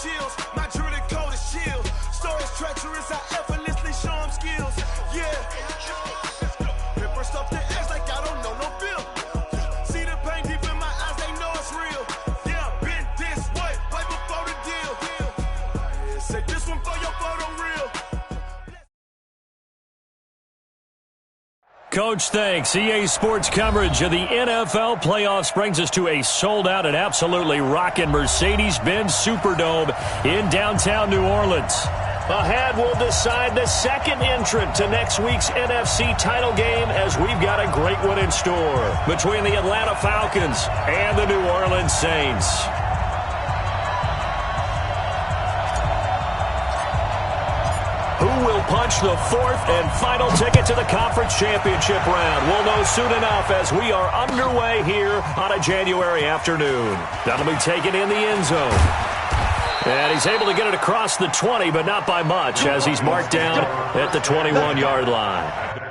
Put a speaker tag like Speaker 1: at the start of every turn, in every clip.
Speaker 1: chills. My drilling code is chill. Stories treacherous, I effortlessly show them skills. Yeah. Pepper stuff the ass like I don't know no feel. See the pain deep in my eyes, they know it's real. Yeah, been this way, right before the deal. Yeah, say this one for your photo reel.
Speaker 2: Coach, thanks. EA Sports coverage of the NFL playoffs brings us to a sold-out and absolutely rocking Mercedes-Benz Superdome in downtown New Orleans. Ahead, we'll decide the second entrant to next week's NFC title game as we've got a great one in store between the Atlanta Falcons and the New Orleans Saints. Who will punch the fourth and final ticket to the conference championship round? We'll know soon enough as we are underway here on a January afternoon. That'll be taken in the end zone. And he's able to get it across the 20, but not by much as he's marked down at the 21-yard line.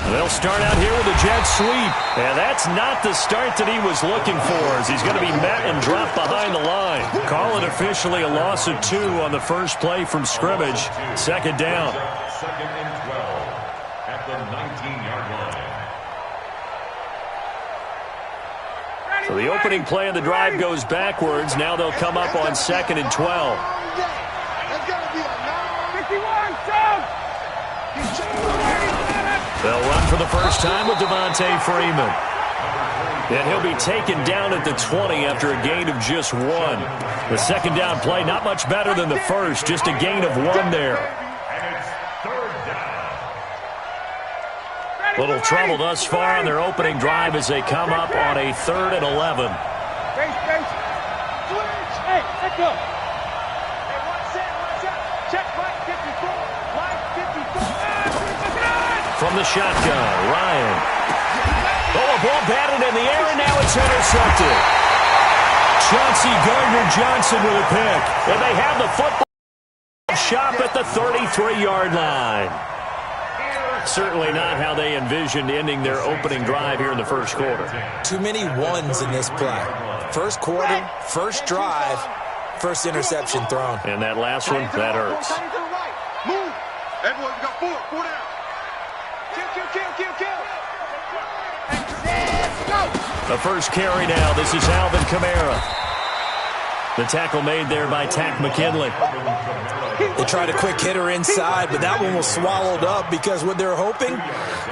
Speaker 2: They'll start out here with a jet sweep, and that's not the start that he was looking for, as he's going to be met and dropped behind the line. Call it officially a loss of 2 on the first play from scrimmage. Second down.
Speaker 3: Second and 12 at the 19-yard line.
Speaker 2: So the opening play of the drive goes backwards. Now they'll come up on second and 12. They'll run for the first time with Devontae Freeman. And he'll be taken down at the 20 after a gain of just 1. The second down play, not much better than the first, just a gain of 1 there.
Speaker 3: And it's third down.
Speaker 2: Little trouble thus far on their opening drive as they come up on a 3rd and 11.
Speaker 4: Hey, let's go. Hey, check right 54. Right 54.
Speaker 2: From the shotgun, Ryan. Oh, a ball batted in the air, and now it's intercepted. Chauncey Gardner-Johnson with a pick. And they have the football shop at the 33-yard line. Certainly not how they envisioned ending their opening drive here in the first quarter.
Speaker 5: Too many ones in this play. First quarter, first drive, first interception thrown.
Speaker 2: And that last one, that hurts.
Speaker 4: Move. Everyone, we got 4 down. Kill.
Speaker 2: The first carry now. This is Alvin Kamara. The tackle made there by Tack McKinley.
Speaker 5: They tried a quick hitter inside, but that one was swallowed up because what they're hoping,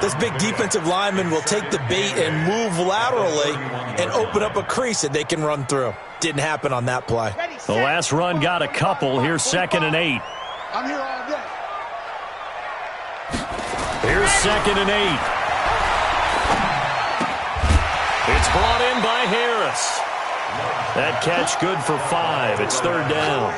Speaker 5: this big defensive lineman will take the bait and move laterally and open up a crease that they can run through. Didn't happen on that play.
Speaker 2: The last run got a couple. Here's 2nd and 8.
Speaker 4: I'm here all day.
Speaker 2: Here's 2nd and 8. It's brought in by Harris. That catch good for 5. It's 3rd down.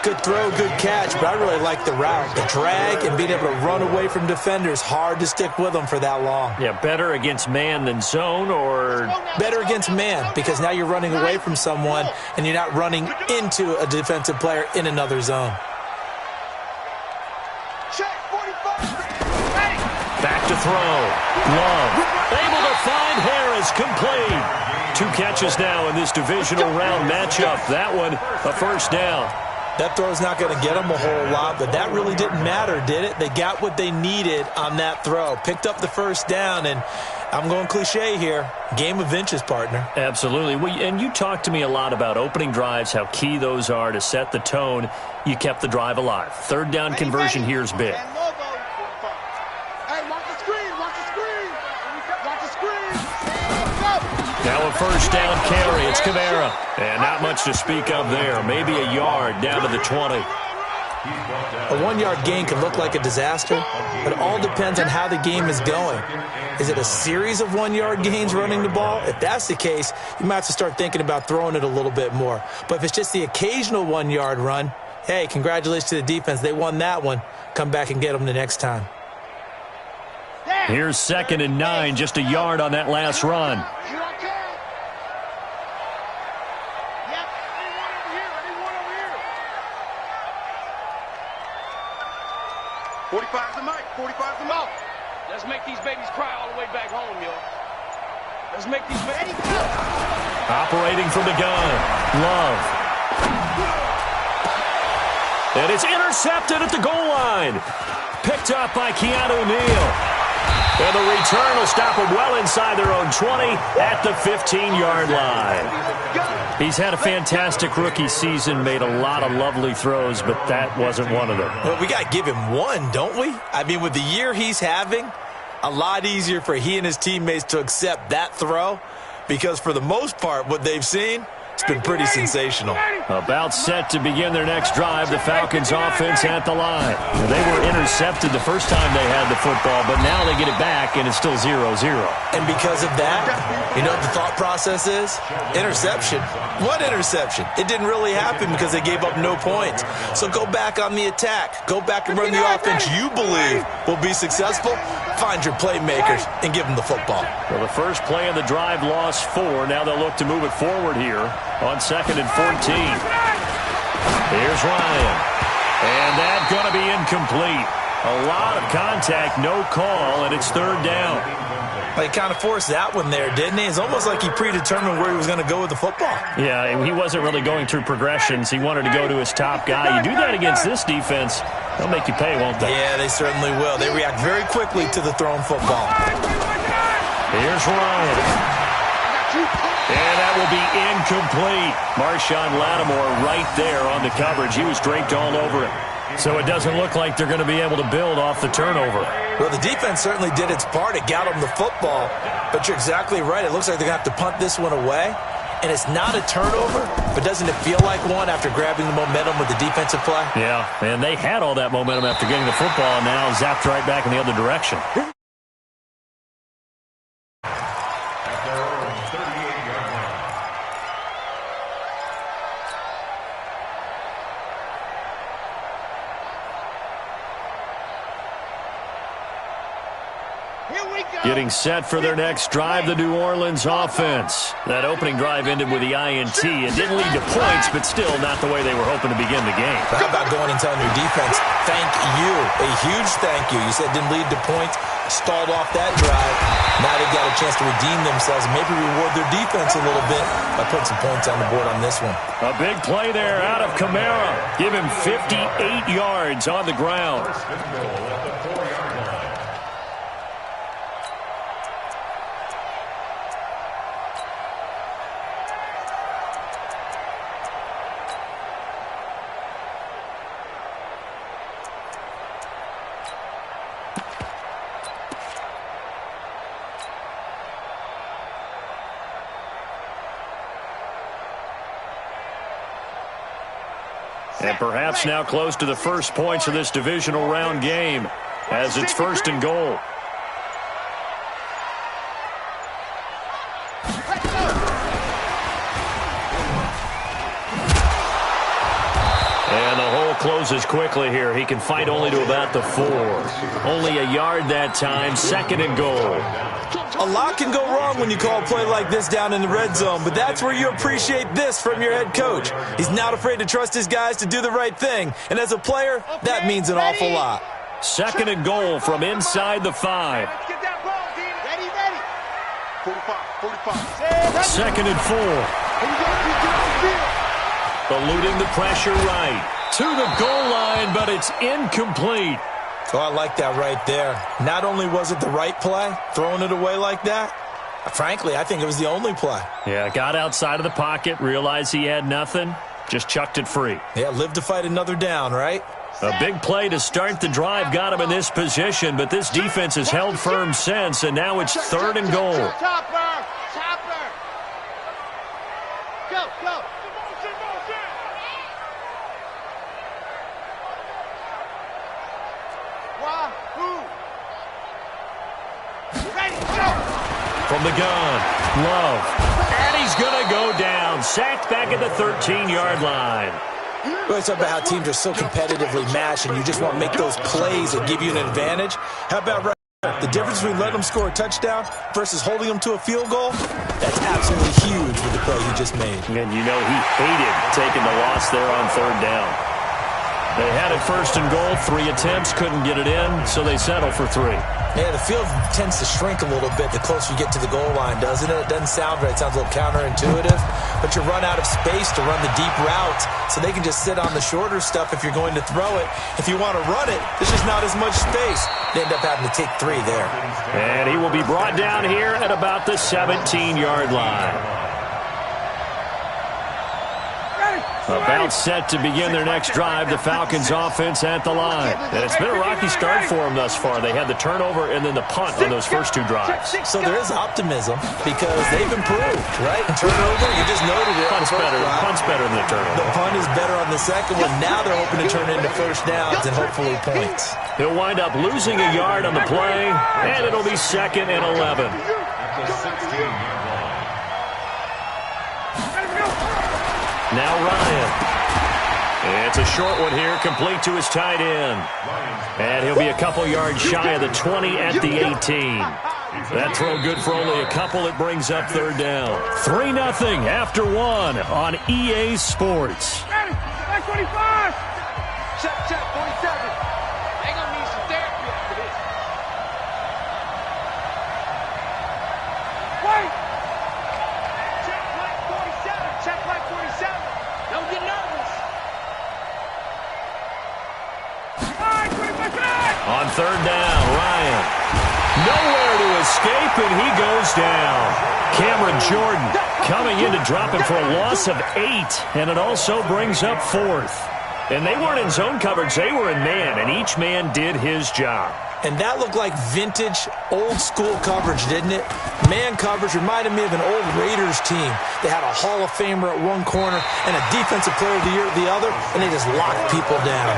Speaker 5: Good throw, good catch, but I really like the route. The drag and being able to run away from defenders, hard to stick with them for that long.
Speaker 2: Yeah, better against man than zone, or?
Speaker 5: Better against man, because now you're running away from someone and you're not running into a defensive player in another zone.
Speaker 2: Back to throw. Love. Able to find Harris, complete. 2 catches now in this divisional round matchup. That one, a first down.
Speaker 5: That throw's not going to get them a whole lot, but that really didn't matter, did it? They got what they needed on that throw. Picked up the first down, and I'm going cliche here. Game of inches, partner.
Speaker 2: Absolutely. And you talked to me a lot about opening drives, how key those are to set the tone. You kept the drive alive. Third down conversion here is big. Now a first down carry. It's Kamara. And not much to speak of there. Maybe a yard down to the 20.
Speaker 5: A 1-yard gain can look like a disaster, but it all depends on how the game is going. Is it a series of 1-yard gains running the ball? If that's the case, you might have to start thinking about throwing it a little bit more. But if it's just the occasional 1-yard run, hey, congratulations to the defense. They won that one. Come back and get them the next time.
Speaker 2: Here's 2nd and 9, just a yard on that last run.
Speaker 4: 45's the mic. 45's the mic.
Speaker 6: Let's make these babies cry all the way back home, y'all. Let's make these babies
Speaker 2: Operating from the gun. Love. And it's intercepted at the goal line. Picked up by Keanu Neal. And the return will stop them well inside their own 20 at the 15-yard line. He's had a fantastic rookie season, made a lot of lovely throws, but that wasn't one of them.
Speaker 5: Well, we got to give him one, don't we? I mean, with the year he's having, a lot easier for he and his teammates to accept that throw because for the most part, what they've seen, it's been pretty sensational.
Speaker 2: About set to begin their next drive, the Falcons offense at the line. They were intercepted the first time they had the football, but now they get it back, and it's still 0-0.
Speaker 5: And because of that, you know what the thought process is? Interception. What interception? It didn't really happen because they gave up no points. So go back on the attack. Go back and run the offense you believe will be successful. Find your playmakers and give them the football.
Speaker 2: Well, the first play of the drive lost 4. Now they'll look to move it forward here on 2nd and 14. Here's Ryan. And that's going to be incomplete. A lot of contact, no call, and it's 3rd down.
Speaker 5: He kind of forced that one there, didn't he? It's almost like he predetermined where he was going to go with the football.
Speaker 2: Yeah, he wasn't really going through progressions. He wanted to go to his top guy. You do that against this defense, they'll make you pay, won't they?
Speaker 5: Yeah, they certainly will. They react very quickly to the thrown football.
Speaker 2: Here's Ryan. And that will be incomplete. Marshawn Lattimore right there on the coverage. He was draped all over it. So it doesn't look like they're going to be able to build off the turnover.
Speaker 5: Well, the defense certainly did its part. It got them the football. But you're exactly right. It looks like they're going to have to punt this one away. And it's not a turnover, but doesn't it feel like one after grabbing the momentum with the defensive play?
Speaker 2: Yeah, and they had all that momentum after getting the football, and now zapped right back in the other direction. Getting set for their next drive, the New Orleans offense. That opening drive ended with the INT. It didn't lead to points, but still not the way they were hoping to begin the game.
Speaker 5: But how about going and telling your defense, thank you, a huge thank you. You said it didn't lead to points, stalled off that drive. Now they've got a chance to redeem themselves and maybe reward their defense a little bit by putting some points on the board on this one.
Speaker 2: A big play there out of Kamara. Give him 58 yards on the ground. And perhaps now close to the first points of this divisional round game as it's 1st and goal. And the hole closes quickly here. He can fight only to about the 4. Only a yard that time, 2nd and goal.
Speaker 5: A lot can go wrong when you call a play like this down in the red zone, but that's where you appreciate this from your head coach. He's not afraid to trust his guys to do the right thing, and as a player, that means an awful lot.
Speaker 2: 2nd and goal from inside the 5.
Speaker 4: Let's get that ball, D. Ready. 45.
Speaker 2: 2nd and 4. Eluding the pressure right. To the goal line, but it's incomplete.
Speaker 5: Oh, I like that right there. Not only was it the right play, throwing it away like that, frankly, I think it was the only play.
Speaker 2: Yeah, got outside of the pocket, realized he had nothing, just chucked it free.
Speaker 5: Yeah, live to fight another down, right?
Speaker 2: A big play to start the drive got him in this position, but this defense has held firm since, and now it's 3rd and goal.
Speaker 4: Chopper! Go, go!
Speaker 2: From the gun, Love. And he's going to go down. Sacked back at the 13-yard line.
Speaker 5: We always talk about how teams are so competitively matched, and you just want to make those plays that give you an advantage. How about right there? The difference between letting them score a touchdown versus holding them to a field goal? That's absolutely huge with the play he just made.
Speaker 2: And you know he hated taking the loss there on 3rd down. They had it 1st and goal, 3 attempts, couldn't get it in, so they settle for 3.
Speaker 5: Yeah, the field tends to shrink a little bit the closer you get to the goal line, doesn't it? It doesn't sound right. It sounds a little counterintuitive. But you run out of space to run the deep routes, so they can just sit on the shorter stuff if you're going to throw it. If you want to run it, there's just not as much space. They end up having to take 3 there.
Speaker 2: And he will be brought down here at about the 17-yard line. About set to begin their next drive, the Falcons offense at the line. And it's been a rocky start for them thus far. They had the turnover and then the punt on those first 2 drives.
Speaker 5: So there is optimism because they've improved, right? Turnover, you just noted it.
Speaker 2: Punt's better than the turnover.
Speaker 5: The punt is better on the second one. Now they're hoping to turn it into first downs and hopefully points.
Speaker 2: He'll wind up losing a yard on the play, and it'll be 2nd and 11. Now Ryan. It's a short one here, complete to his tight end. And he'll be a couple yards shy of the 20 at the 18. That throw good for only a couple. It brings up 3rd down. 3-0 after 1 on EA Sports.
Speaker 4: Ready, 25. Check, 47. They gonna need some therapy after this. Wait. Check like 47. Check like 47. Don't get nervous. All right, 25.
Speaker 2: On 3rd down, Ryan. Nowhere to escape, and he goes down. Cameron Jordan coming in to drop him for a loss of 8, and it also brings up 4th. And they weren't in zone coverage, they were in man, and each man did his job.
Speaker 5: And that looked like vintage, old-school coverage, didn't it? Man coverage reminded me of an old Raiders team. They had a Hall of Famer at one corner and a Defensive Player of the Year at the other, and they just locked people down.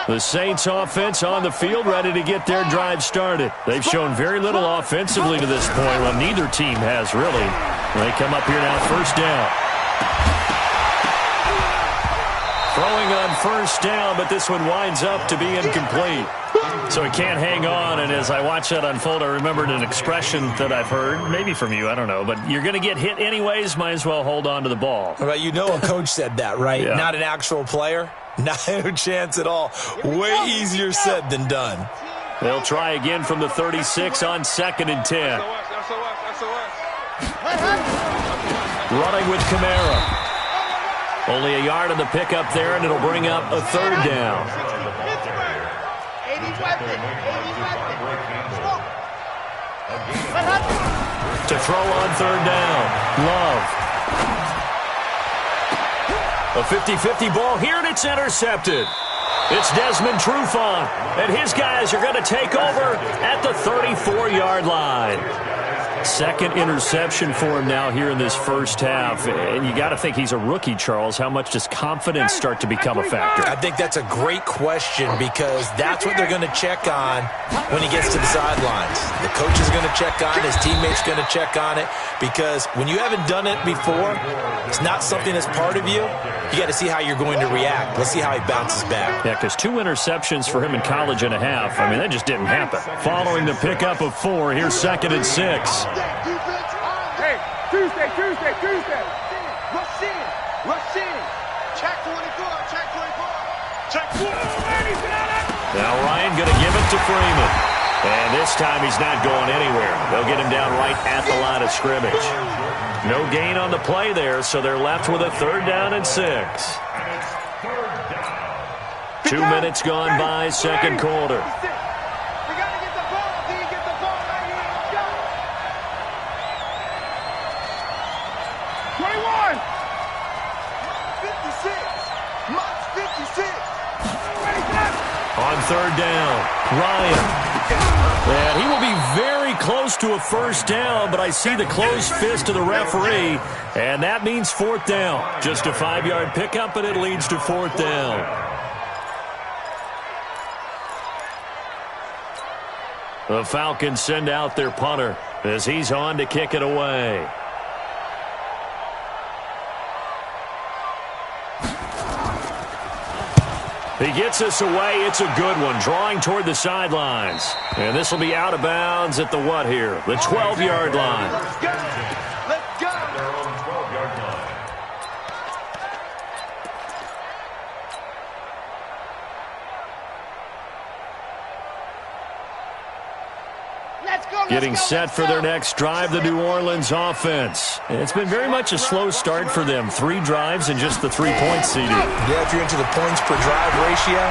Speaker 2: The Saints offense on the field, ready to get their drive started. They've shown very little offensively to this point. Well, neither team has really. They come up here now, 1st down. Throwing on 1st down, but this one winds up to be incomplete. So he can't hang on, and as I watch that unfold, I remembered an expression that I've heard, maybe from you, I don't know, but you're going to get hit anyways, might as well hold on to the ball.
Speaker 5: Right, you know a coach said that, right?
Speaker 2: Yeah.
Speaker 5: Not an actual player. No chance at all. Way easier said than done.
Speaker 2: They'll try again from the 36 on 2nd and 10. Running with Kamara. Only a yard on the pickup there, and it'll bring up a 3rd down. To throw on 3rd down, Love. A 50-50 ball here, and it's intercepted. It's Desmond Trufant, and his guys are going to take over at the 34-yard line. 2nd interception for him now here in this first half. And you got to think he's a rookie, Charles. How much does confidence start to become a factor?
Speaker 5: I think that's a great question because that's what they're going to check on when he gets to the sidelines. The coach is going to check on it. His teammates are going to check on it because when you haven't done it before, it's not something that's part of you. You got to see how you're going to react. Let's see how he bounces back.
Speaker 2: Yeah, because 2 interceptions for him in college and a half. I mean, that just didn't happen. Following the pickup of 4, here's 2nd and 6.
Speaker 4: Hey, Tuesday. Rush in. Check 24. Check 4.
Speaker 2: Now Ryan going to give it to Freeman. And this time he's not going anywhere. They'll get him down right at the line of scrimmage. No gain on the play there, so they're left with a 3rd down and 6. 2 minutes gone by, second quarter. On 3rd down, Ryan. And he will be very close to a 1st down, but I see the closed fist of the referee, and that means 4th down. Just a 5-yard pickup, and it leads to 4th down. The Falcons send out their punter as he's on to kick it away. He gets us away. It's a good one, drawing toward the sidelines. And this will be out of bounds at the what here? The 12-yard line.
Speaker 4: Let's go.
Speaker 3: Their own 12-yard line.
Speaker 2: Getting set for their next drive, the New Orleans offense. And it's been very much a slow start for them. 3 drives and just the 3-point CD.
Speaker 5: Yeah, if you're into the points per drive ratio,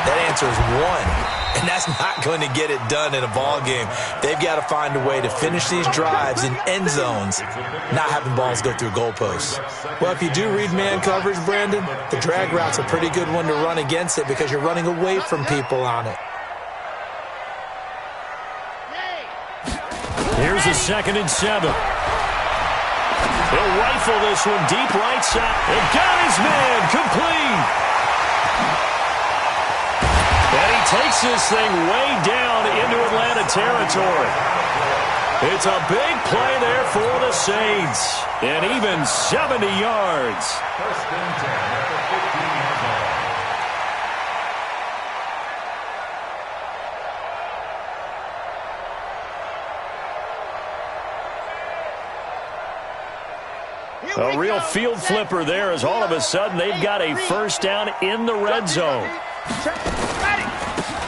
Speaker 5: that answer is 1. And that's not going to get it done in a ball game. They've got to find a way to finish these drives in end zones, not having balls go through goalposts. Well, if you do read man coverage, Brandon, the drag route's a pretty good one to run against it because you're running away from people on it.
Speaker 2: Here's a 2nd and 7. He'll rifle this one deep right side. And got his man complete. And he takes this thing way down into Atlanta territory. It's a big play there for the Saints. And even 70 yards.
Speaker 3: 1st and 10 at the 15-yard line.
Speaker 2: A real field flipper there as all of a sudden they've got a 1st down in the red zone.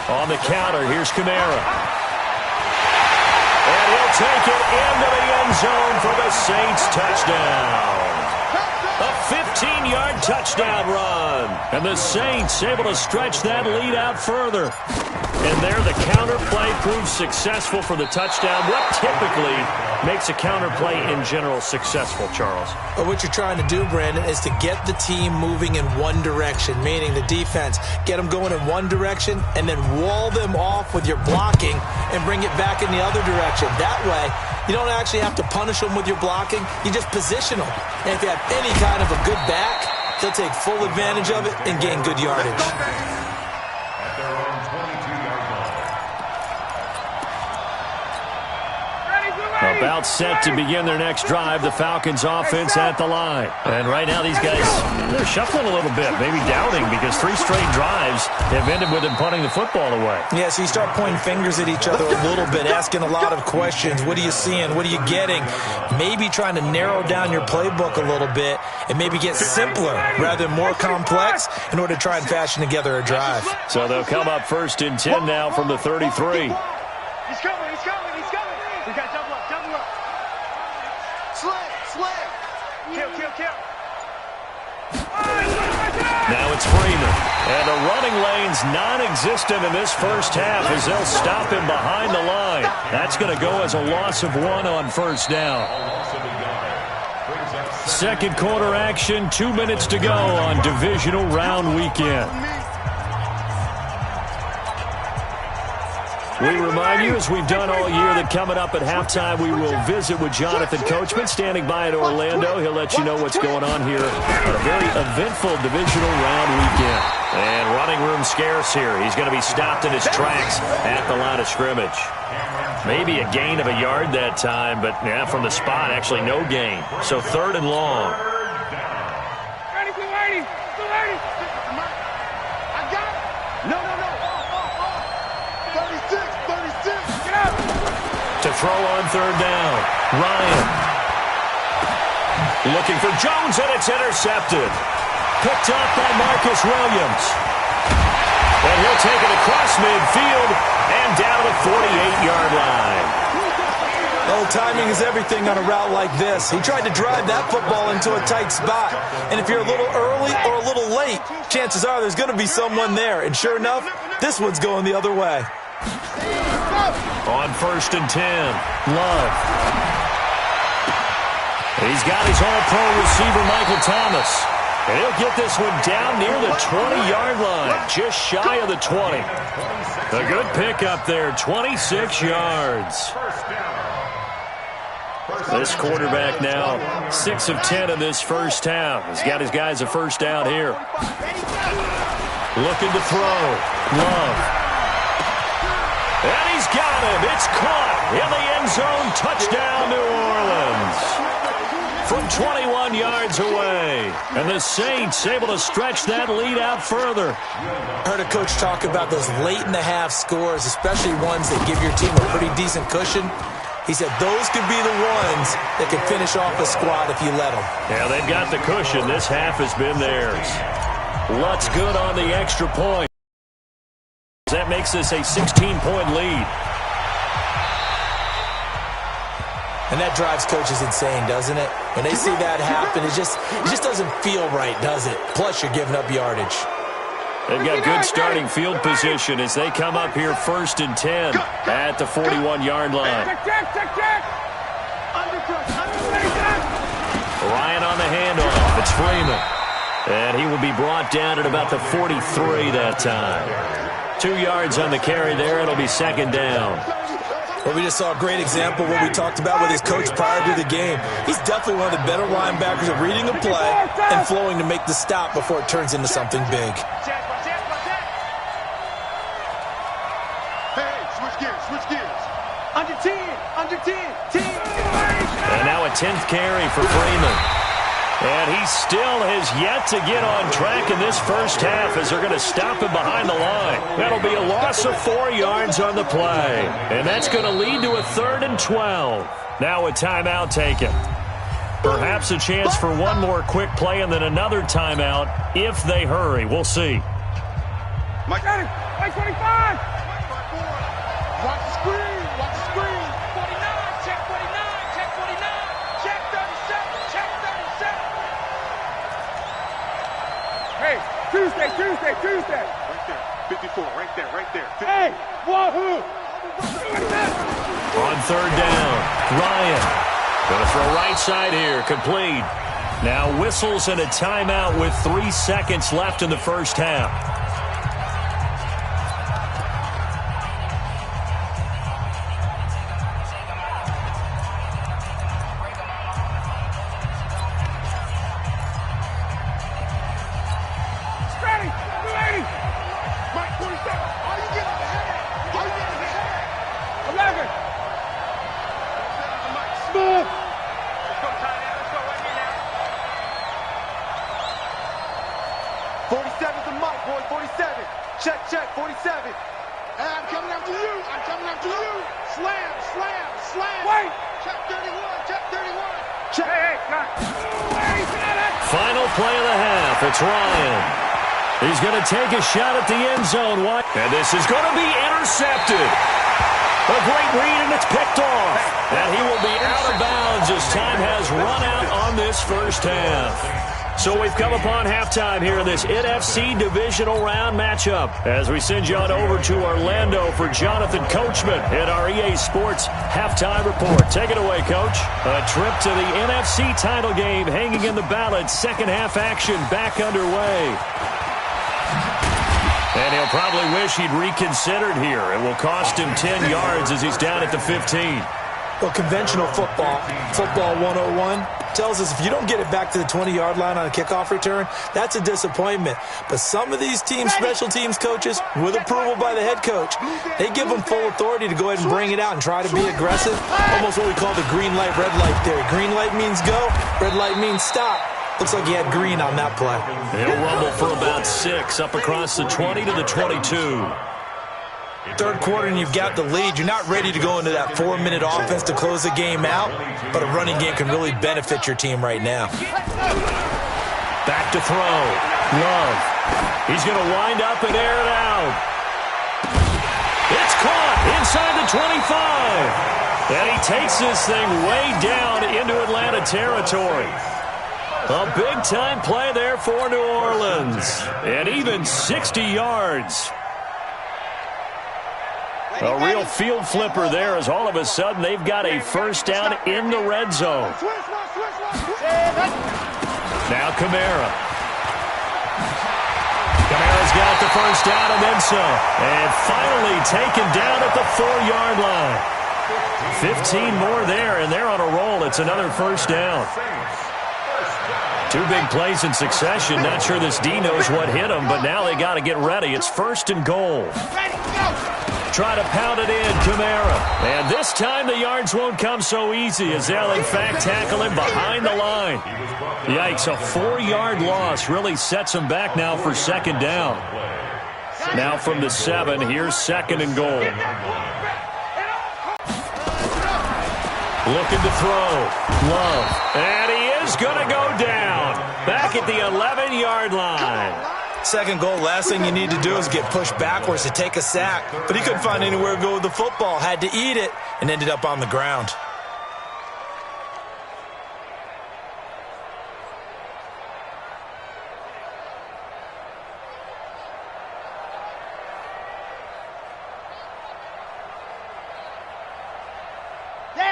Speaker 2: On the counter, here's Kamara. And he'll take it into the end zone for the Saints touchdown. A 15-yard touchdown run. And the Saints able to stretch that lead out further. And there the counter play proves successful for the touchdown. What typically makes a counter play in general successful, Charles?
Speaker 5: But what you're trying to do, Brandon, is to get the team moving in one direction, meaning the defense. Get them going in one direction and then wall them off with your blocking and bring it back in the other direction. That way, you don't actually have to punish them with your blocking. You just position them. And if you have any kind of a good back, they'll take full advantage of it and gain good yardage.
Speaker 3: At their own 22-yard line.
Speaker 2: About set to begin their next drive, the Falcons offense at the line. And right now these guys, they're shuffling a little bit, maybe doubting because 3 straight drives have ended with them punting the football away.
Speaker 5: Yeah, so you start pointing fingers at each other a little bit, asking a lot of questions. What are you seeing? What are you getting? Maybe trying to narrow down your playbook a little bit and maybe get simpler rather than more complex in order to try and fashion together a drive.
Speaker 2: So they'll come up 1st and 10 now from the 33.
Speaker 4: He's coming. We got double up. Slam. Kill.
Speaker 2: Now it's Freeman. And the running lane's non-existent in this first half as they'll stop him behind the line. That's going to go as a loss of 1 on 1st down. Second quarter action, 2 minutes to go on divisional round weekend. We remind you, as we've done all year, that coming up at halftime, we will visit with Jonathan Coachman, standing by in Orlando. He'll let you know what's going on here on a very eventful divisional round weekend. And running room scarce here. He's going to be stopped in his tracks at the line of scrimmage. Maybe a gain of a yard that time, but yeah, from the spot, actually no gain. So 3rd and long.
Speaker 4: Ready. I got it. No. 36. Get out.
Speaker 2: To throw on 3rd down, Ryan. Looking for Jones, and it's intercepted. Picked up by Marcus Williams. And he'll take it across midfield and down to the 48-yard line.
Speaker 5: Well, timing is everything on a route like this. He tried to drive that football into a tight spot. And if you're a little early or a little late, chances are there's going to be someone there. And sure enough, this one's going the other way.
Speaker 2: On 1st and 10, Love. He's got his all-pro receiver, Michael Thomas. And he'll get this one down near the 20-yard line, just shy of the 20. A good pickup there, 26 yards. This quarterback now 6 of 10 in this first half. He's got his guys a first down here. Looking to throw. Love. And he's got him. It's caught in the end zone. Touchdown, New Orleans. From 21 yards away. And the Saints able to stretch that lead out further.
Speaker 5: I heard a coach talk about those late-in-the-half scores, especially ones that give your team a pretty decent cushion. He said those could be the ones that could finish off a squad if you let them.
Speaker 2: Yeah, they've got the cushion. This half has been theirs. Lutz good on the extra point. That makes this a 16-point lead.
Speaker 5: And that drives coaches insane, doesn't it? When they see that happen, it just doesn't feel right, does it? Plus, you're giving up yardage.
Speaker 2: They've got good starting field position as they come up here 1st and 10 at the 41-yard line. Ryan on the handoff. It's Freeman. And he will be brought down at about the 43 that time. 2 yards on the carry there. It'll be 2nd down.
Speaker 5: Well, we just saw a great example of what we talked about with his coach prior to the game. He's definitely one of the better linebackers at reading a play and flowing to make the stop before it turns into something big.
Speaker 4: Under 10, 10.
Speaker 2: And now a 10th carry for Freeman. And he still has yet to get on track in this first half as they're going to stop him behind the line. That'll be a loss of 4 yards on the play. And that's going to lead to a 3rd and 12. Now a timeout taken. Perhaps a chance for one more quick play and then another timeout if they hurry. We'll see.
Speaker 4: Mike 25. Watch the screen. 49. Check 49. Check 37. Check 37. Hey, Tuesday. Right there. 54. Right there. Hey, wahoo.
Speaker 2: On 3rd down, Ryan. Going to throw right side here. Complete. Now whistles and a timeout with 3 seconds left in the first half.
Speaker 4: Check, 47. I'm coming after you. Slam. Wait. Check 31. Hey,
Speaker 2: Final play of the half. It's Ryan. He's going to take a shot at the end zone. And this is going to be intercepted. A great read, and it's picked off. And he will be out of bounds as time has run out on this first half. So we've come upon halftime here in this NFC divisional round matchup as we send you on over to Orlando for Jonathan Coachman in our EA Sports halftime report. Take it away, Coach. A trip to the NFC title game hanging in the balance. Second half action back underway. And he'll probably wish he'd reconsidered here. It will cost him 10 yards as he's down at the 15.
Speaker 5: Well, conventional football 101, tells us if you don't get it back to the 20-yard line on a kickoff return, that's a disappointment. But some of these teams, special teams coaches, with approval by the head coach, they give them full authority to go ahead and bring it out and try to be aggressive. Almost what we call the green light, red light theory. Green light means go, red light means stop. Looks like he had green on that play.
Speaker 2: He'll rumble for about 6 up across the 20 to the 22.
Speaker 5: Third quarter and you've got the lead. You're not ready to go into that 4-minute offense to close the game out, but a running game can really benefit your team right now.
Speaker 2: Back to throw. Love. He's going to wind up and air it out. It's caught inside the 25. And he takes this thing way down into Atlanta territory. A big-time play there for New Orleans. And even 60 yards. A real field flipper there as all of a sudden they've got a first down in the red zone. Now Kamara. Kamara's got the first down and then some. And finally taken down at the 4-yard line. 15 more there, and they're on a roll. It's another first down. 2 big plays in succession. Not sure this D knows what hit them, but now they got to get ready. It's 1st and goal. Try to pound it in, Kamara. And this time the yards won't come so easy as they'll, in fact, tackle him behind the line. Yikes, a 4-yard loss really sets him back now for 2nd down. Now from the 7, here's 2nd and goal. Looking to throw. Love. And he is going to go down. Back at the 11-yard line.
Speaker 5: 2nd goal, last thing you need to do is get pushed backwards to take a sack. But he couldn't find anywhere to go with the football. Had to eat it and ended up on the ground.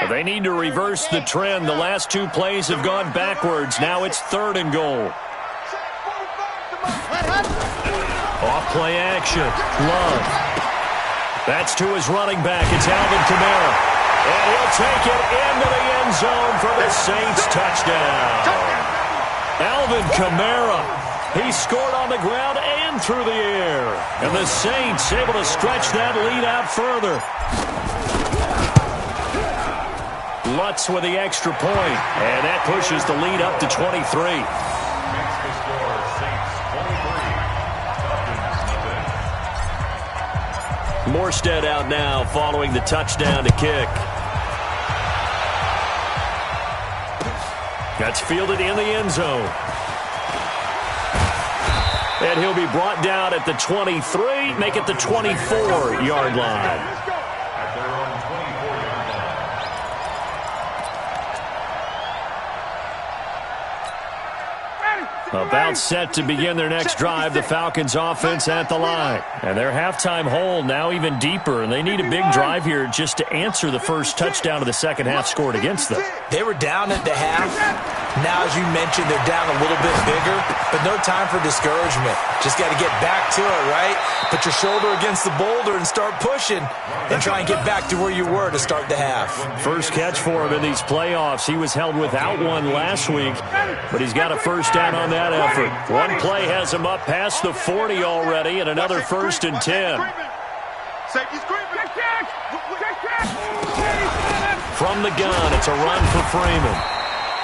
Speaker 2: They need to reverse the trend. The last 2 plays have gone backwards. Now it's 3rd and goal. Off play action. Love. That's to his running back. It's Alvin Kamara. And he'll take it into the end zone for the Saints touchdown. Alvin Kamara. He scored on the ground and through the air. And the Saints able to stretch that lead out further. Lutz with the extra point. And that pushes the lead up to 23. Morstead out now following the touchdown to kick. That's fielded in the end zone. And he'll be brought down at the 23, make it the 24-yard line. About set to begin their next drive, the Falcons offense at the line. And their halftime hole now even deeper, and they need a big drive here just to answer the first touchdown of the second half scored against them.
Speaker 5: They were down at the half. Now, as you mentioned, they're down a little bit bigger, but no time for discouragement. Just got to get back to it, right? Put your shoulder against the boulder and start pushing and try and get back to where you were to start the half.
Speaker 2: First catch for him in these playoffs. He was held without one last week, but he's got a first down on that effort. One play has him up past the 40 already, and another 1st and 10. From the gun, it's a run for Freeman.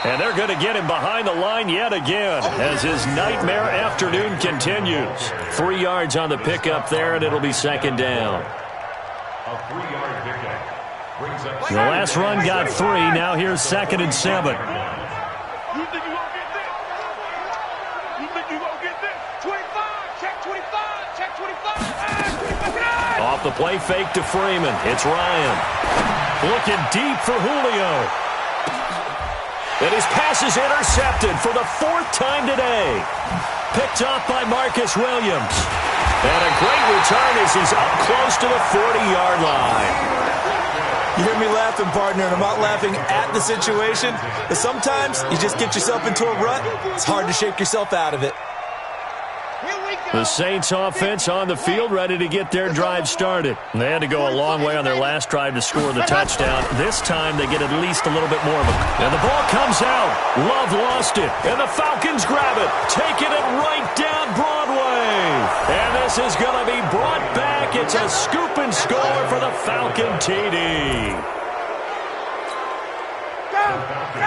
Speaker 2: And they're going to get him behind the line yet again as his nightmare afternoon continues. 3 yards on the pickup there, and it'll be 2nd down.
Speaker 3: A 3-yard pickup brings up
Speaker 2: The last run got 3. Now here's 2nd and 7.
Speaker 4: You think you're going to get this? You think you're going to get this? 25, check 25, check 25.
Speaker 2: Off the play fake to Freeman. It's Ryan. Looking deep for Julio. And his pass is intercepted for the 4th time today. Picked off by Marcus Williams. And a great return as he's up close to the 40-yard line.
Speaker 5: You hear me laughing, partner, and I'm not laughing at the situation. But sometimes you just get yourself into a rut. It's hard to shake yourself out of it.
Speaker 2: The Saints offense on the field ready to get their drive started. They had to go a long way on their last drive to score the touchdown. This time they get at least a little bit more of it. And the ball comes out. Love lost it. And the Falcons grab it. Taking it right down Broadway. And this is going to be brought back. It's a scoop and score for the Falcon TD.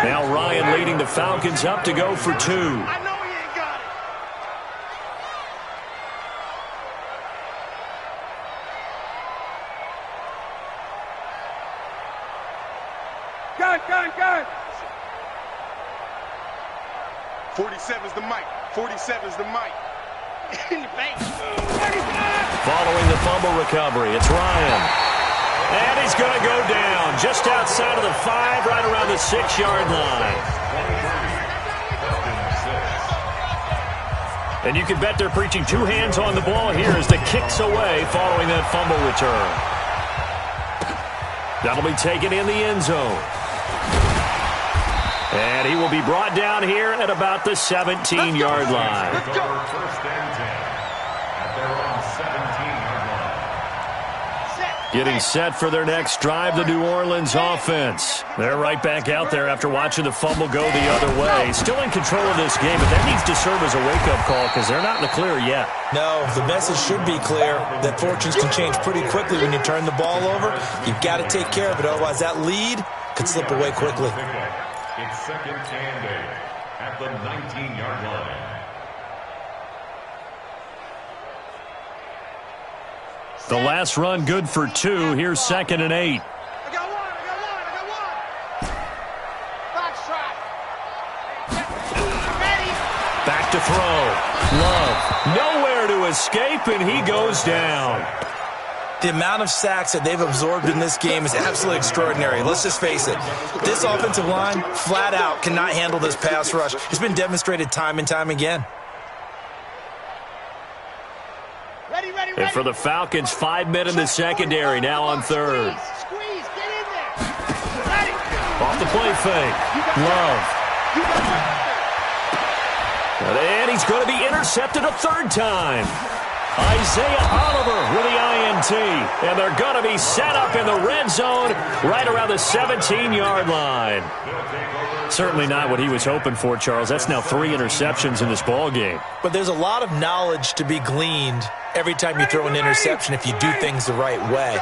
Speaker 2: Now Ryan leading the Falcons up to go for 2.
Speaker 4: 47's the mic. 47's the mic. In the face.
Speaker 2: Following the fumble recovery, it's Ryan. And he's going to go down just outside of the 5, right around the 6-yard line. And you can bet they're preaching 2 hands on the ball here as the kick's away following that fumble return. That'll be taken in the end zone. And he will be brought down here at about the 17-yard line.
Speaker 3: First and 10 at their own 17-yard line.
Speaker 2: Getting set for their next drive, the New Orleans offense. They're right back out there after watching the fumble go the other way. Still in control of this game, but that needs to serve as a wake-up call because they're not in the clear yet.
Speaker 5: No, the message should be clear that fortunes can change pretty quickly when you turn the ball over. You've got to take care of it, otherwise that lead could slip away quickly.
Speaker 3: It's second and 8 at the 19-yard line.
Speaker 2: The last run good for 2. Here's second and 8.
Speaker 4: I got one. Box try. Ready.
Speaker 2: Back to throw. Love. Nowhere to escape, and he goes down.
Speaker 5: The amount of sacks that they've absorbed in this game is absolutely extraordinary. Let's just face it. This offensive line, flat out, cannot handle this pass rush. It's been demonstrated time and time again.
Speaker 4: Ready.
Speaker 2: And for the Falcons, 5 men in the secondary, now on third.
Speaker 4: Squeeze. Get in there. Ready.
Speaker 2: Off the play fake. Love. And he's going to be intercepted a 3rd time. Isaiah Oliver with the INT. And they're going to be set up in the red zone right around the 17-yard line. Certainly not what he was hoping for, Charles. That's now 3 interceptions in this ball game.
Speaker 5: But there's a lot of knowledge to be gleaned every time you throw an interception if you do things the right way.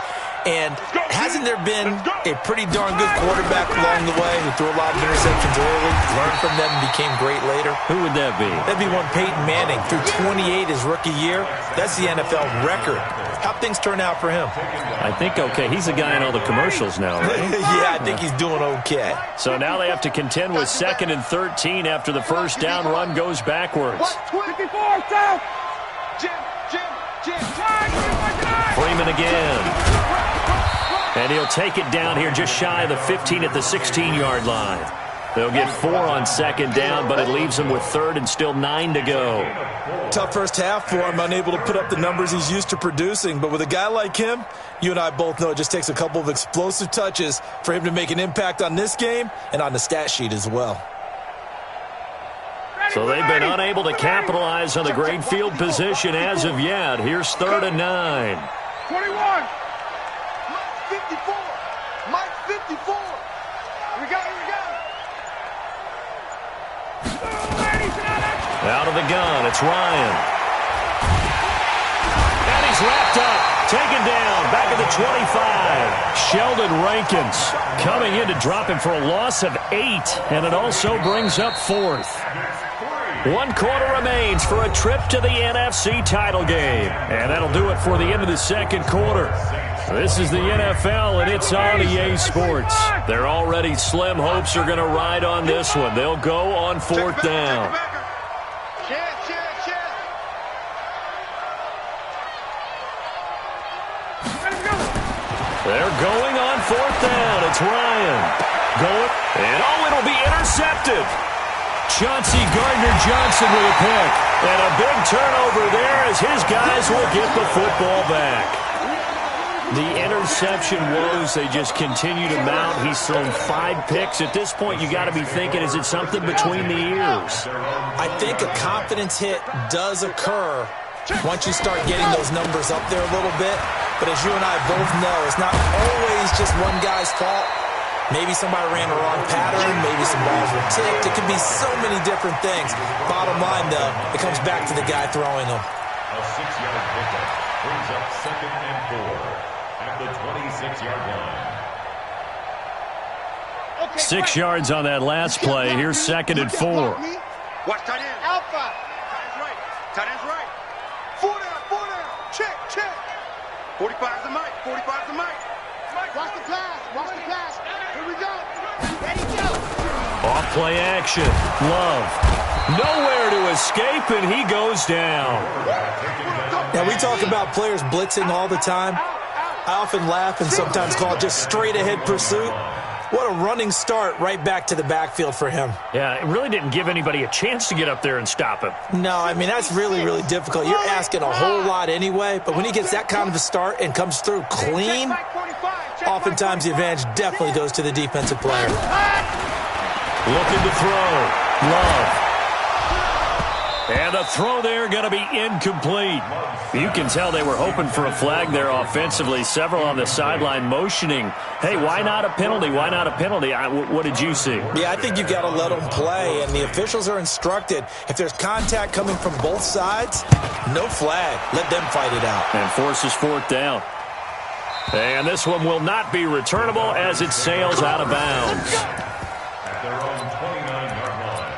Speaker 5: And hasn't there been a pretty darn good quarterback along the way who threw a lot of interceptions early, learned from them, and became great later?
Speaker 2: Who would that be?
Speaker 5: That'd be one Peyton Manning. Threw 28 his rookie year. That's the NFL record. How'd things turn out for him?
Speaker 2: I think okay. He's the guy in all the commercials now, right?
Speaker 5: Yeah, I think he's doing okay.
Speaker 2: So now they have to contend with 2nd and 13 after the first down run goes backwards.
Speaker 4: 24 down. Jim.
Speaker 2: Freeman again. And he'll take it down here just shy of the 15 at the 16-yard line. They'll get 4 on 2nd down, but it leaves them with 3rd and still 9 to go.
Speaker 5: Tough first half for him, unable to put up the numbers he's used to producing. But with a guy like him, you and I both know it just takes a couple of explosive touches for him to make an impact on this game and on the stat sheet as well.
Speaker 2: So they've been unable to capitalize on the great field position as of yet. Here's 3rd and 9.
Speaker 4: 21. Mike 54. Mike 54. Here we go.
Speaker 2: Out of the gun, it's Ryan. And he's wrapped up, taken down, back at the 25. Sheldon Rankins coming in to drop him for a loss of 8, and it also brings up 4th. 1 quarter remains for a trip to the NFC title game. And that'll do it for the end of the 2nd quarter. This is the NFL, and it's on EA Sports. Their already slim hopes are going to ride on this one. They'll go on 4th down. They're going on 4th down. It's Ryan. Going, and it'll be intercepted. Chauncey Gardner-Johnson with a pick. And a big turnover there as his guys will get the football back. The interception woes, they just continue to mount. He's thrown 5 picks. At this point, you got to be thinking, is it something between the ears?
Speaker 5: I think a confidence hit does occur once you start getting those numbers up there a little bit. But as you and I both know, it's not always just one guy's fault. Maybe somebody ran the wrong pattern. Maybe some balls were tipped. It could be so many different things. Bottom line, though, it comes back to the guy throwing them.
Speaker 3: A 6-yard pickup brings up 2nd and 4 at the 26-yard line.
Speaker 2: Okay, 6 yards on that last play. Here's 2nd and 4.
Speaker 4: Watch tight end. Alpha. Tight end's right. 4 down. Check. 45's the mic. Watch the pass. Here we go. Ready, go.
Speaker 2: Off play action. Love. Nowhere to escape, and he goes down.
Speaker 5: Now, we talk about players blitzing all the time. I often laugh and sometimes call it just straight-ahead pursuit. What a running start right back to the backfield for him.
Speaker 2: Yeah, it really didn't give anybody a chance to get up there and stop him.
Speaker 5: No, I mean, that's really, really difficult. You're asking a whole lot anyway, but when he gets that kind of a start and comes through clean, oftentimes the advantage definitely goes to the defensive player.
Speaker 2: Looking to throw. Love. And the throw there going to be incomplete. You can tell they were hoping for a flag there offensively. Several on the sideline motioning, hey, why not a penalty? Why not a penalty? What did you see?
Speaker 5: Yeah, I think you got to let them play, and the officials are instructed, if there's contact coming from both sides, no flag. Let them fight it out.
Speaker 2: And forces fourth down. And this one will not be returnable as it sails out of bounds.
Speaker 3: At their own 29-yard line.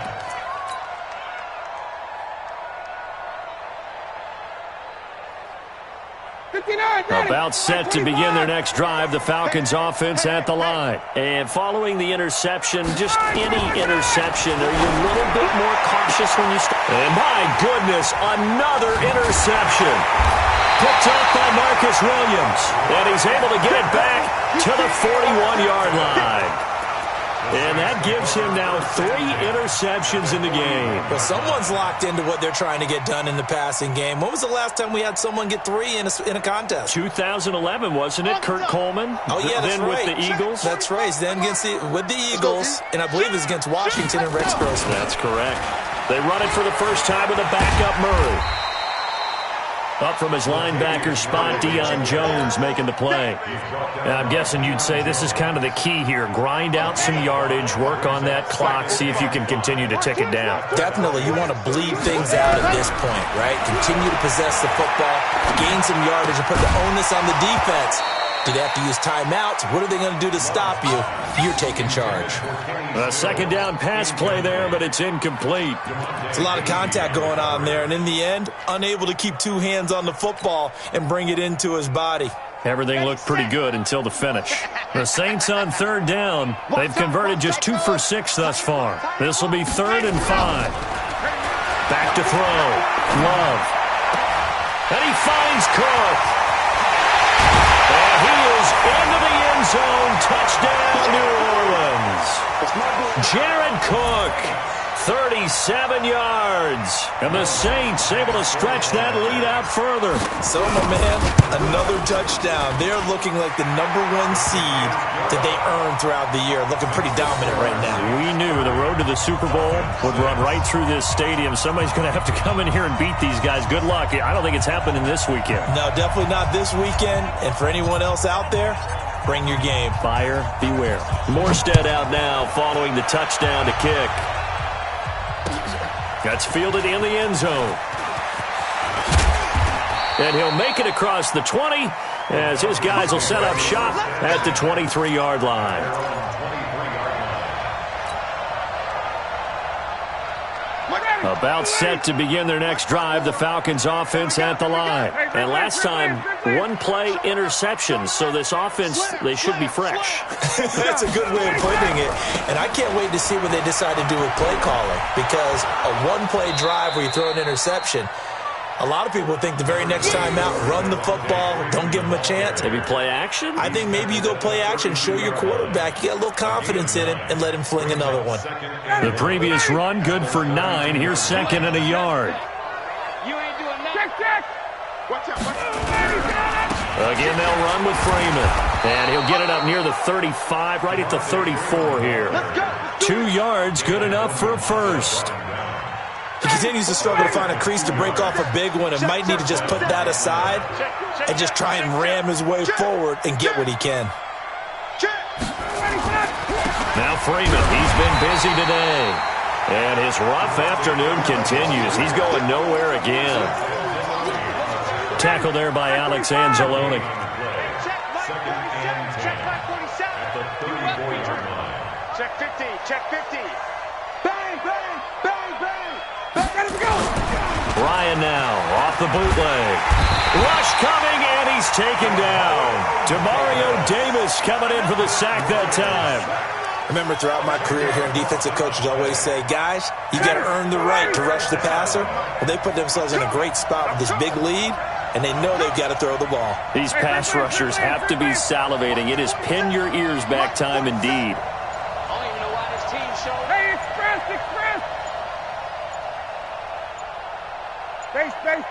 Speaker 2: About set to begin their next drive, the Falcons offense at the line. And following the interception, just any interception, are you a little bit more cautious when you start? And my goodness, another interception. Picked up by Marcus Williams. And he's able to get it back to the 41-yard line. And that gives him now 3 interceptions in the game.
Speaker 5: Well, someone's locked into what they're trying to get done in the passing game. When was the last time we had someone get 3 in a contest?
Speaker 2: 2011, wasn't it? Kurt Coleman?
Speaker 5: Oh, yeah, that's
Speaker 2: then
Speaker 5: right.
Speaker 2: with the Eagles?
Speaker 5: That's right. Then with the Eagles, and I believe it's against Washington and Rex Grossman.
Speaker 2: That's correct. They run it for the first time with a backup Murray. Up from his linebacker spot, Deion Jones making the play. And I'm guessing you'd say this is kind of the key here. Grind out some yardage, work on that clock, see if you can continue to tick it down.
Speaker 5: Definitely. You want to bleed things out at this point, right? Continue to possess the football, gain some yardage, and put the onus on the defense. Do they have to use timeouts? What are they going to do to stop you? You're taking charge.
Speaker 2: A second down pass play there, but it's incomplete.
Speaker 5: It's a lot of contact going on there, and in the end, unable to keep 2 hands on the football and bring it into his body.
Speaker 2: Everything looked pretty good until the finish. The Saints on third down. They've converted just 2 for 6 thus far. This will be 3rd and 5. Back to throw. Love. And he finds Cook. And he is into the end zone. Touchdown, New Orleans. Jared Cook, 37 yards. And the Saints able to stretch that lead out further.
Speaker 5: So, my man, another touchdown. They're looking like the #1 seed that they earned throughout the year. Looking pretty dominant right now.
Speaker 2: We knew the road to the Super Bowl would run right through this stadium. Somebody's going to have to come in here and beat these guys. Good luck. I don't think it's happening this weekend.
Speaker 5: No, definitely not this weekend. And for anyone else out there, bring your game.
Speaker 2: Buyer beware. Morstead out now following the touchdown to kick. That's fielded in the end zone. And he'll make it across the 20 as his guys will set up shop at the 23-yard line. About set to begin their next drive, the Falcons offense at the line. And last time, 1-play interception, so this offense, they should be fresh.
Speaker 5: That's a good way of putting it. And I can't wait to see what they decide to do with play calling, because a 1-play drive where you throw an interception, a lot of people think the very next time out, run the football, don't give them a chance.
Speaker 2: Maybe play action?
Speaker 5: I think maybe you go play action, show your quarterback you got a little confidence in it, and let him fling another one.
Speaker 2: The previous run, good for 9. Here's 2nd and a yard.
Speaker 4: You ain't doing nothing. Check. Watch out.
Speaker 2: Again, they'll run with Freeman. And he'll get it up near the 35, right at the 34 here. 2 yards, good enough for a first.
Speaker 5: He continues to struggle to find a crease to break off a big one and might need to just put that aside and just try and ram his way forward and get what he can.
Speaker 2: Now Freeman, he's been busy today. And his rough afternoon continues. He's going nowhere again. Tackle there by Alex Anzalone.
Speaker 4: Check 50. Check 50. Bang, bang, bang, bang.
Speaker 2: Ryan now off the bootleg. Rush coming, and he's taken down. Demario Davis coming in for the sack that time.
Speaker 5: Remember, throughout my career here in defensive coaches always say, guys, you got to earn the right to rush the passer. Well, they put themselves in a great spot with this big lead, and they know they've got to throw the ball.
Speaker 2: These pass rushers have to be salivating. It is pin your ears back time indeed.
Speaker 6: I don't even know why this team showed.
Speaker 4: Hey, express! Space!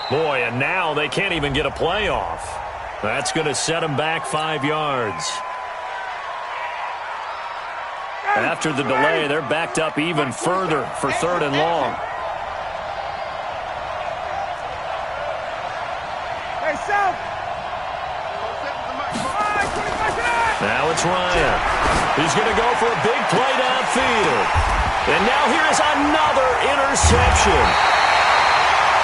Speaker 2: Boy, and now they can't even get a play off. That's going to set them back 5 yards. After the delay, they're backed up even further for 3rd and long.
Speaker 4: Hey, South!
Speaker 2: Now it's Ryan. He's going to go for a big play downfield. And now here's another interception.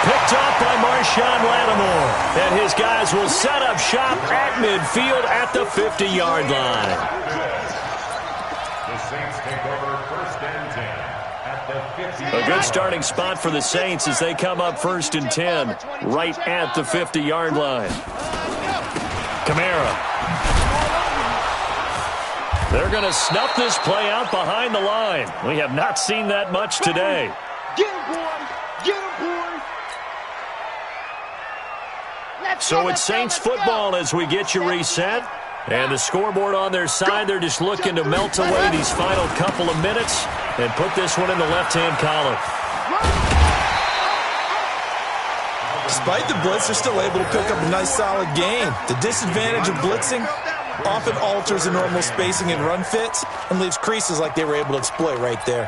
Speaker 2: Picked off by Marshawn Lattimore. And his guys will set up shop at midfield at the 50-yard line.
Speaker 3: The Saints take over 1st and 10 at the 50.
Speaker 2: A good starting spot for the Saints as they come up 1st and 10 right at the 50-yard line. Kamara. They're going to snuff this play out behind the line. We have not seen that much today.
Speaker 4: Get him, boys! Get him, boys!
Speaker 2: So it's Saints football as we get you reset. And the scoreboard on their side, they're just looking to melt away these final couple of minutes and put this one in the left-hand column.
Speaker 5: Despite the blitz, they're still able to pick up a nice solid gain. The disadvantage of blitzing often alters the normal spacing and run fits and leaves creases like they were able to exploit right there.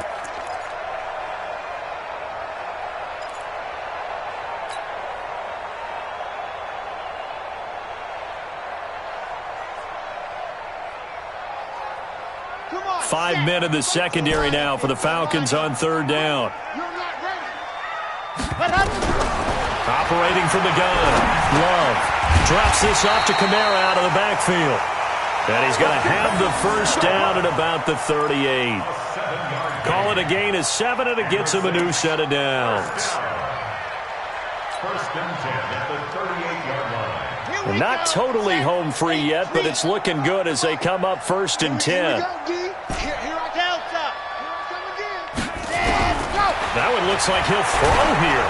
Speaker 4: Come on!
Speaker 2: 5 men in the secondary now for the Falcons on 3rd down.
Speaker 4: You're not ready!
Speaker 2: Operating from the gun. Love drops this off to Kamara out of the backfield. And he's going to have the 1st down at about the 38. Call it a gain of 7, and it gets him a new set of downs.
Speaker 3: 1st and 10 at the 38-yard line.
Speaker 2: And not totally home free yet, but it's looking good as they come up 1st and 10. That one looks like he'll throw here.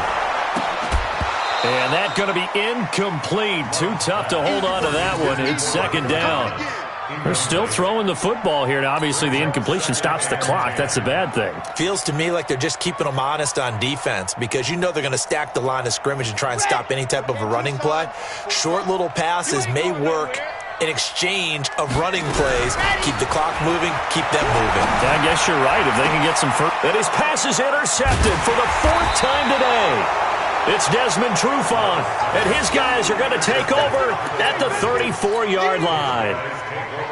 Speaker 2: And that's going to be incomplete. Too tough to hold on to that one. It's 2nd down. They're still throwing the football here. Now, obviously, the incompletion stops the clock. That's a bad thing.
Speaker 5: Feels to me like they're just keeping them honest on defense because you know they're going to stack the line of scrimmage and try and stop any type of a running play. Short little passes may work in exchange of running plays. Keep the clock moving, keep them moving.
Speaker 2: I guess you're right. If they can get some first. And his pass is intercepted for the 4th time today. It's Desmond Trufant, and his guys are going to take over at the 34-yard line.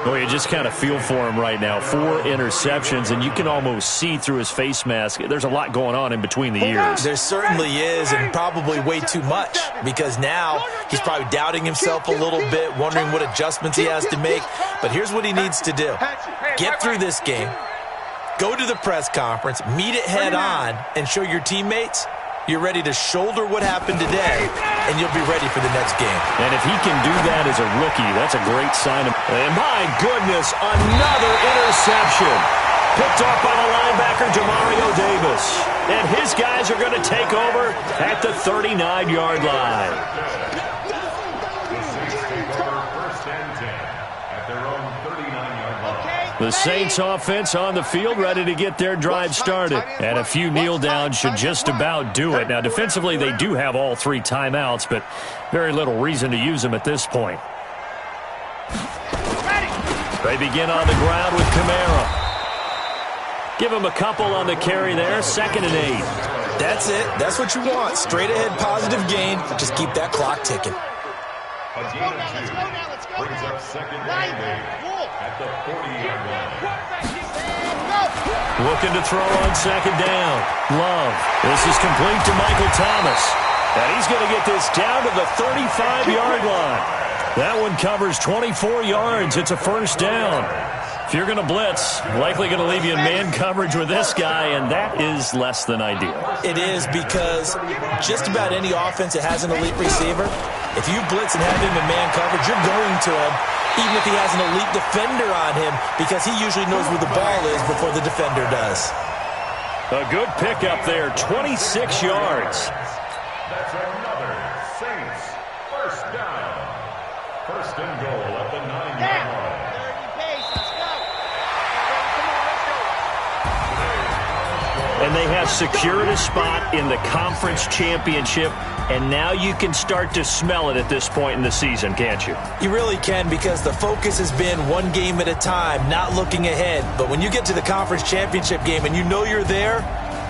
Speaker 2: Boy, you just kind of feel for him right now. 4 interceptions, and you can almost see through his face mask. There's a lot going on in between the ears.
Speaker 5: There certainly is, and probably way too much, because now he's probably doubting himself a little bit, wondering what adjustments he has to make. But here's what he needs to do. Get through this game, go to the press conference, meet it head on, and show your teammates you're ready to shoulder what happened today, and you'll be ready for the next game.
Speaker 2: And if he can do that as a rookie, that's a great sign. And my goodness, another interception. Picked off by the linebacker, Demario Davis. And his guys are going to take over at the 39-yard line. The Saints offense on the field, ready to get their drive started. And a few kneel downs should just about do it. Now, defensively, they do have all 3 timeouts, but very little reason to use them at this point. They begin on the ground with Kamara. Give him a couple on the carry there, 2nd and 8.
Speaker 5: That's it. That's what you want. Straight ahead, positive gain. Just keep that clock ticking.
Speaker 3: A gain of 2 brings up 2nd and 8. At the 40-yard line.
Speaker 2: Looking to throw on 2nd down. Love. This is complete to Michael Thomas. And he's going to get this down to the 35-yard line. That one covers 24 yards. It's a 1st down. If you're going to blitz, likely going to leave you in man coverage with this guy, and that is less than ideal.
Speaker 5: It is, because just about any offense that has an elite receiver, if you blitz and have him in man coverage, you're going to him, even if he has an elite defender on him, because he usually knows where the ball is before the defender does.
Speaker 2: A good pickup there, 26 yards.
Speaker 3: That's another Saints first down. First and goal at the 9-yard line.
Speaker 2: And they have secured a spot in the conference championship, and now you can start to smell it at this point in the season, can't you?
Speaker 5: You really can, because the focus has been one game at a time, not looking ahead. But when you get to the conference championship game and you know you're there,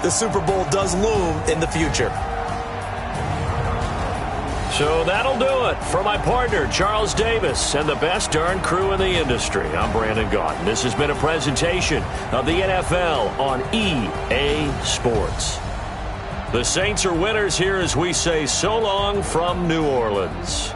Speaker 5: the Super Bowl does loom in the future.
Speaker 2: So that'll do it. For my partner, Charles Davis, and the best darn crew in the industry, I'm Brandon Gaudin. This has been a presentation of the NFL on EA Sports. The Saints are winners here as we say so long from New Orleans.